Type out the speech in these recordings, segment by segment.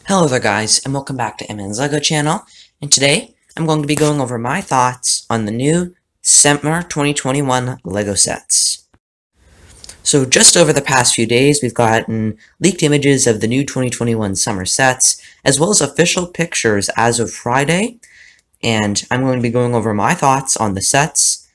Hello there guys, and welcome back to MN's LEGO channel, and today I'm going to be going over my thoughts on the new Summer 2021 LEGO sets. So just over the past few days, we've gotten leaked images of the new 2021 summer sets, as well as official pictures as of Friday, and I'm going to be going over my thoughts on the sets,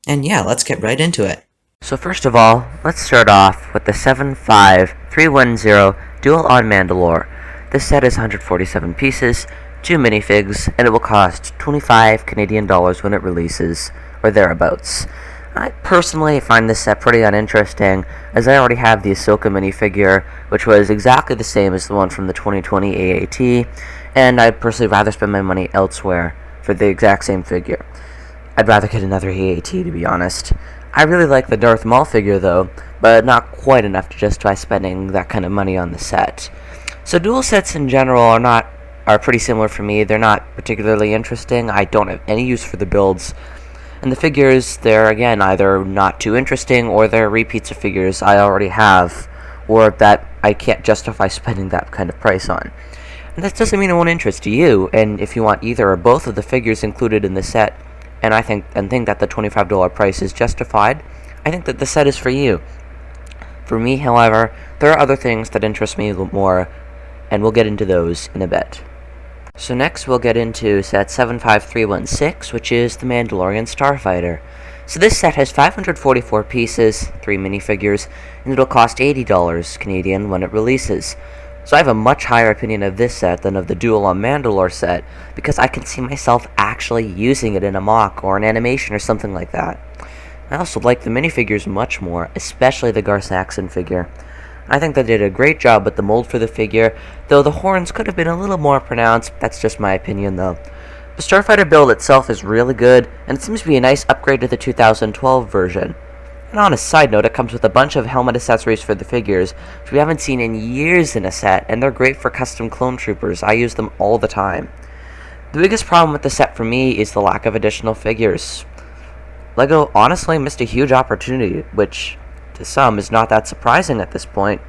and yeah, let's get right into it. So first of all, let's start off with the 75310 Duel on Mandalore. This set is 147 pieces, 2 minifigs, and it will cost 25 Canadian dollars when it releases, or thereabouts. I personally find this set pretty uninteresting, as I already have the Ahsoka minifigure, which was exactly the same as the one from the 2020 AAT, and I'd personally rather spend my money elsewhere for the exact same figure. I'd rather get another AAT, to be honest. I really like the Darth Maul figure, though, but not quite enough to justify spending that kind of money on the set. So dual sets in general are pretty similar for me. They're not particularly interesting. I don't have any use for the builds. And the figures, they're again either not too interesting or they're repeats of figures I already have or that I can't justify spending that kind of price on. And that doesn't mean it won't interest you, and if you want either or both of the figures included in the set, and think that the $25 price is justified, I think that the set is for you. For me, however, there are other things that interest me a little more, and we'll get into those in a bit. So next we'll get into set 75316, which is the Mandalorian Starfighter. So this set has 544 pieces, 3 minifigures, and it'll cost $80 Canadian when it releases. So I have a much higher opinion of this set than of the Duel on Mandalore set, because I can see myself actually using it in a mock or an animation or something like that. I also like the minifigures much more, especially the Gar Saxon figure. I think they did a great job with the mold for the figure, though the horns could have been a little more pronounced. That's just my opinion, though. The Starfighter build itself is really good, and it seems to be a nice upgrade to the 2012 version. And on a side note, it comes with a bunch of helmet accessories for the figures, which we haven't seen in years in a set, and they're great for custom clone troopers. I use them all the time. The biggest problem with the set for me is the lack of additional figures. LEGO honestly missed a huge opportunity, which to some is not that surprising at this point,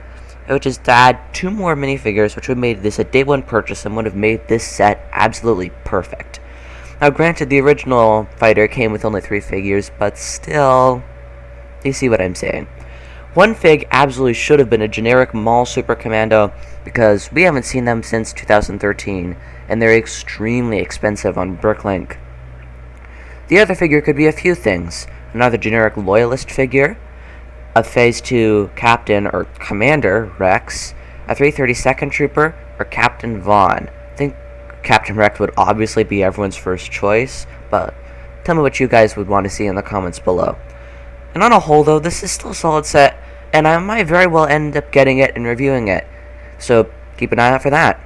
which is to add 2 more minifigures, which would have made this a day one purchase and would have made this set absolutely perfect. Now granted, the original fighter came with only 3 figures, but still, you see what I'm saying. One fig absolutely should have been a generic Maul Super Commando, because we haven't seen them since 2013, and they're extremely expensive on Bricklink. The other figure could be a few things: another generic Loyalist figure, a Phase 2 Captain or Commander Rex, a 332nd Trooper, or Captain Vaughn. I think Captain Rex would obviously be everyone's first choice, but tell me what you guys would want to see in the comments below. And on a whole, though, this is still a solid set, and I might very well end up getting it and reviewing it, so keep an eye out for that.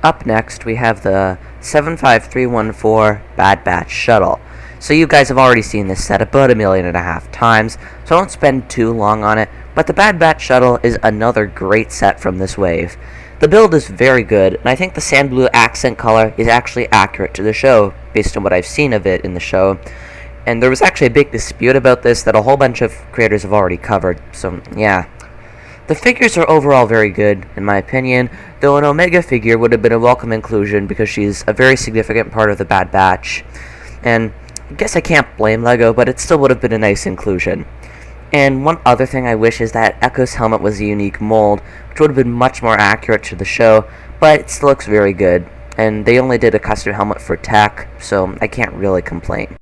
Up next, we have the 75314 Batch Shuttle. So you guys have already seen this set about 1.5 million times, so I won't spend too long on it, but the Batch Shuttle is another great set from this wave. The build is very good, and I think the sand blue accent color is actually accurate to the show, based on what I've seen of it in the show. And there was actually a big dispute about this that a whole bunch of creators have already covered, so yeah. The figures are overall very good, in my opinion, though an Omega figure would have been a welcome inclusion because she's a very significant part of the Bad Batch. And I guess I can't blame LEGO, but it still would have been a nice inclusion. And one other thing I wish is that Echo's helmet was a unique mold, which would have been much more accurate to the show, but it still looks very good. And they only did a custom helmet for Tech, so I can't really complain.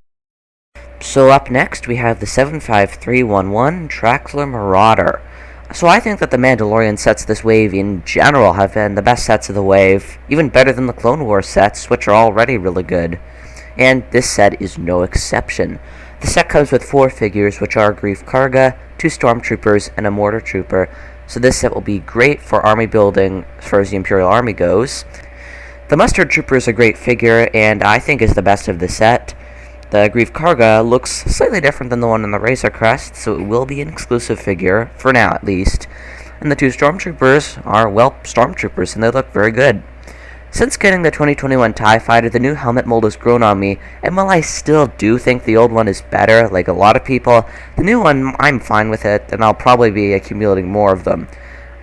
So up next, we have the 75311 Traxler Marauder. So I think that the Mandalorian sets this wave in general have been the best sets of the wave, even better than the Clone Wars sets, which are already really good. And this set is no exception. The set comes with 4 figures, which are Greef Karga, 2 Stormtroopers, and a Mortar Trooper, so this set will be great for army building as far as the Imperial Army goes. The Mustard Trooper is a great figure, and I think is the best of the set. The Greef Karga looks slightly different than the one on the Razor Crest, so it will be an exclusive figure, for now at least. And the 2 Stormtroopers are, well, Stormtroopers, and they look very good. Since getting the 2021 TIE Fighter, the new helmet mold has grown on me, and while I still do think the old one is better, like a lot of people, the new one, I'm fine with it, and I'll probably be accumulating more of them.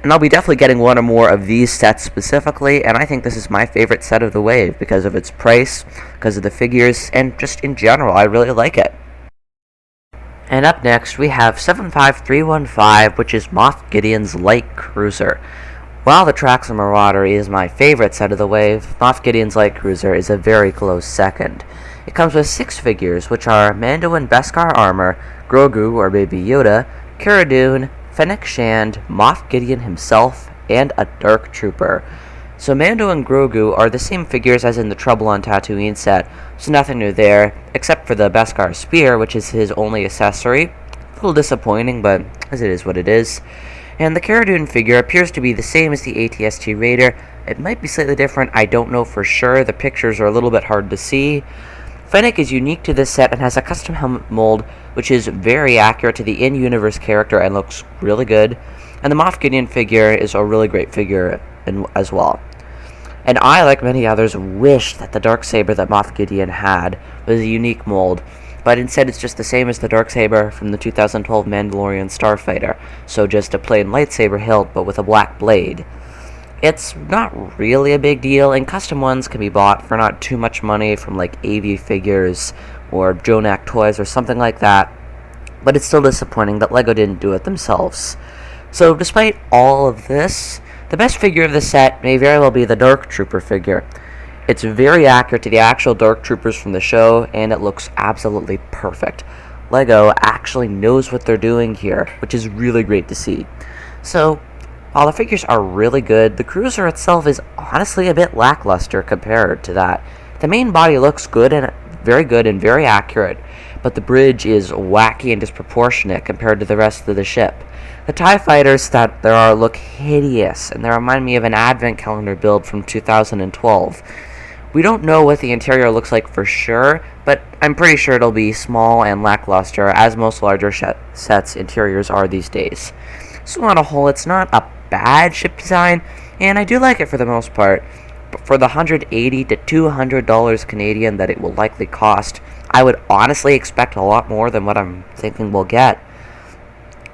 And I'll be definitely getting one or more of these sets specifically, and I think this is my favorite set of the wave because of its price, because of the figures, and just in general, I really like it. And up next, we have 75315, which is Moff Gideon's Light Cruiser. While the Traxxas Marauder is my favorite set of the wave, Moff Gideon's Light Cruiser is a very close second. It comes with 6 figures, which are Mando in Beskar armor, Grogu or Baby Yoda, Cara Dune, Fennec Shand, Moff Gideon himself, and a Dark Trooper. So Mando and Grogu are the same figures as in the Trouble on Tatooine set, so nothing new there, except for the Beskar Spear, which is his only accessory. A little disappointing, but as it is what it is. And the Cara Dune figure appears to be the same as the ATST Raider. It might be slightly different, I don't know for sure, the pictures are a little bit hard to see. Fennec is unique to this set and has a custom helmet mold, which is very accurate to the in-universe character and looks really good. And the Moff Gideon figure is a really great figure as well. And I, like many others, wish that the Darksaber that Moff Gideon had was a unique mold, but instead it's just the same as the Darksaber from the 2012 Mandalorian Starfighter, so just a plain lightsaber hilt but with a black blade. It's not really a big deal, and custom ones can be bought for not too much money from like AV Figures or Jonak Toys or something like that, but it's still disappointing that LEGO didn't do it themselves. So despite all of this, the best figure of the set may very well be the Dark Trooper figure. It's very accurate to the actual Dark Troopers from the show, and it looks absolutely perfect. LEGO actually knows what they're doing here, which is really great to see. So, while the figures are really good, the cruiser itself is honestly a bit lackluster compared to that. The main body looks good and very accurate, but the bridge is wacky and disproportionate compared to the rest of the ship. The TIE fighters that there are look hideous, and they remind me of an advent calendar build from 2012. We don't know what the interior looks like for sure, but I'm pretty sure it'll be small and lackluster, as most larger sets' interiors are these days. So on a whole, it's not a bad ship design, and I do like it for the most part. But for the $180 to $200 Canadian that it will likely cost, I would honestly expect a lot more than what I'm thinking we'll get.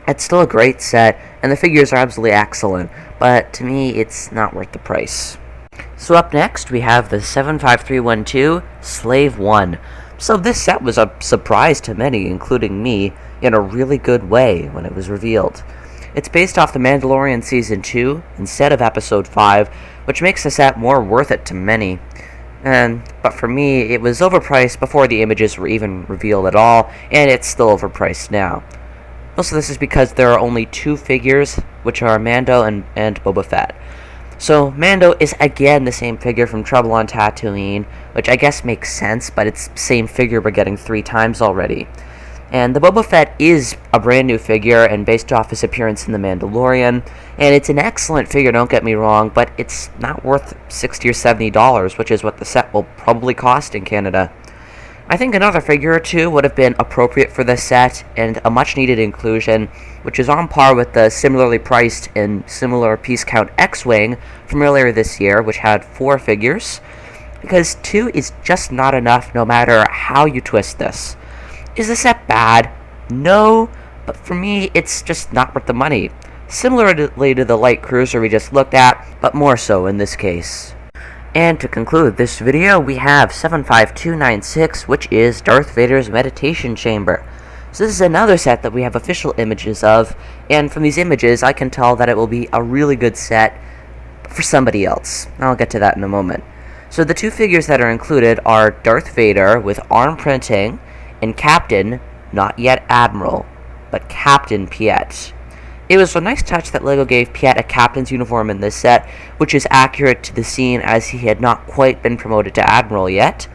It's still a great set, and the figures are absolutely excellent, but to me, it's not worth the price. So up next, we have the 75312 Slave 1. So this set was a surprise to many, including me, in a really good way when it was revealed. It's based off The Mandalorian Season 2 instead of Episode 5, which makes the set more worth it to many. But for me, it was overpriced before the images were even revealed at all, and it's still overpriced now. Most of this is because there are only 2 figures, which are Mando and Boba Fett. So Mando is again the same figure from Trouble on Tatooine, which I guess makes sense, but it's the same figure we're getting 3 times already. And the Boba Fett is a brand new figure and based off his appearance in The Mandalorian, and it's an excellent figure, don't get me wrong, but it's not worth $60 or $70, which is what the set will probably cost in Canada. I think another figure or two would have been appropriate for this set, and a much needed inclusion, which is on par with the similarly priced and similar piece count X-Wing from earlier this year, which had 4 figures, because 2 is just not enough no matter how you twist this. Is the set bad? No, but for me, it's just not worth the money. Similarly to the light cruiser we just looked at, but more so in this case. And to conclude this video, we have 75296, which is Darth Vader's Meditation Chamber. So this is another set that we have official images of, and from these images, I can tell that it will be a really good set for somebody else. I'll get to that in a moment. So the 2 figures that are included are Darth Vader with arm printing, and Captain, not yet Admiral, but Captain Piet. It was a nice touch that LEGO gave Piet a captain's uniform in this set, which is accurate to the scene as he had not quite been promoted to Admiral yet.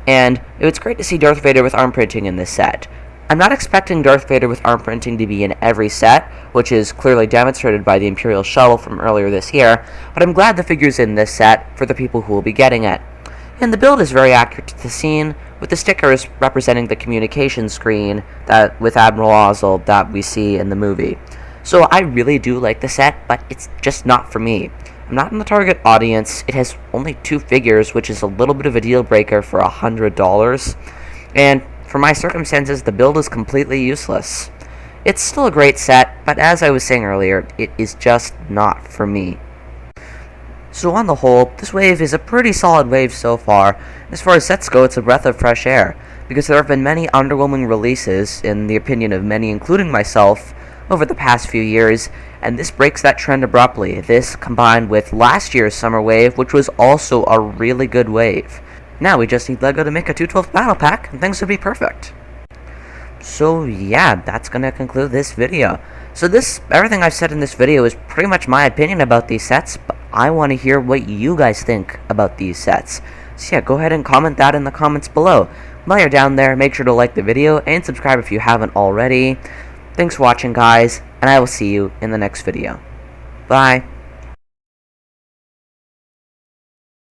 And it was great to see Darth Vader with arm printing in this set. I'm not expecting Darth Vader with arm printing to be in every set, which is clearly demonstrated by the Imperial Shuttle from earlier this year, but I'm glad the figure's in this set for the people who will be getting it. And the build is very accurate to the scene, with the stickers representing the communication screen that with Admiral Ozzel that we see in the movie. So I really do like the set, but it's just not for me. I'm not in the target audience. It has only 2 figures, which is a little bit of a deal breaker for $100. And for my circumstances, the build is completely useless. It's still a great set, but as I was saying earlier, it is just not for me. So on the whole, this wave is a pretty solid wave so far. As far as sets go, it's a breath of fresh air, because there have been many underwhelming releases, in the opinion of many including myself, over the past few years, and this breaks that trend abruptly. This combined with last year's summer wave, which was also a really good wave. Now we just need LEGO to make a 212th battle pack, and things would be perfect. So yeah, that's gonna conclude this video. So everything I've said in this video is pretty much my opinion about these sets, but I want to hear what you guys think about these sets. So yeah, go ahead and comment that in the comments below. While you're down there, make sure to like the video and subscribe if you haven't already. Thanks for watching, guys, and I will see you in the next video. Bye.